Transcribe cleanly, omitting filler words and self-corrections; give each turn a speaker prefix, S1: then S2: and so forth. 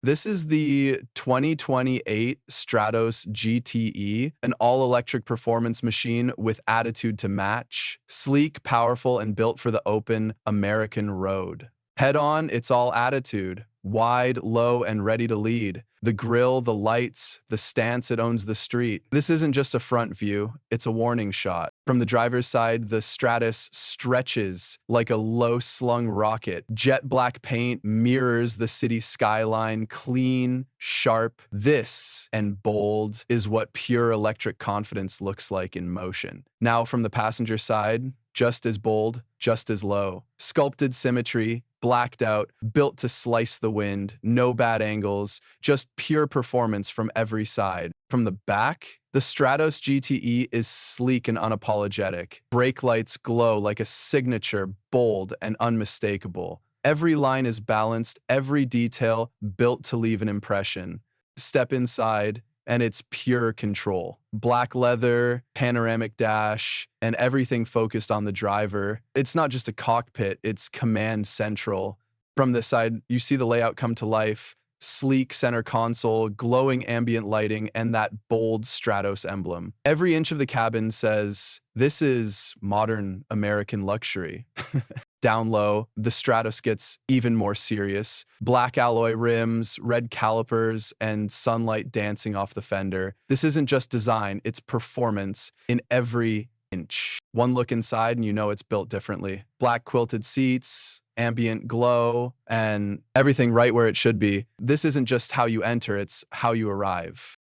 S1: This is the 2028 Stratos GT-E, an all-electric performance machine with attitude to match, sleek, powerful, and built for the open American road. Head-on, it's all attitude, wide, low, and ready to lead. The grille, the lights, the stance, it owns the street. This isn't just a front view, it's a warning shot. From the driver's side, the Stratus stretches like a low-slung rocket. Jet black paint mirrors the city skyline, clean, sharp. This, and bold, is what pure electric confidence looks like in motion. Now, from the passenger side, just as bold, just as low. Sculpted symmetry, blacked out, built to slice the wind, no bad angles, just pure performance from every side. From the back, the Stratos GT-E is sleek and unapologetic. Brake lights glow like a signature, bold and unmistakable. Every line is balanced, every detail built to leave an impression. Step inside, and it's pure control. Black leather, panoramic dash, and everything focused on the driver. It's not just a cockpit, it's command central. From this side, you see the layout come to life. Sleek center console, glowing ambient lighting, and that bold Stratos emblem. Every inch of the cabin says, this is modern American luxury. Down low, the Stratos gets even more serious. Black alloy rims, red calipers, and sunlight dancing off the fender. This isn't just design, it's performance in every inch. One look inside and you know it's built differently. Black quilted seats, ambient glow, and everything right where it should be. This isn't just how you enter, it's how you arrive.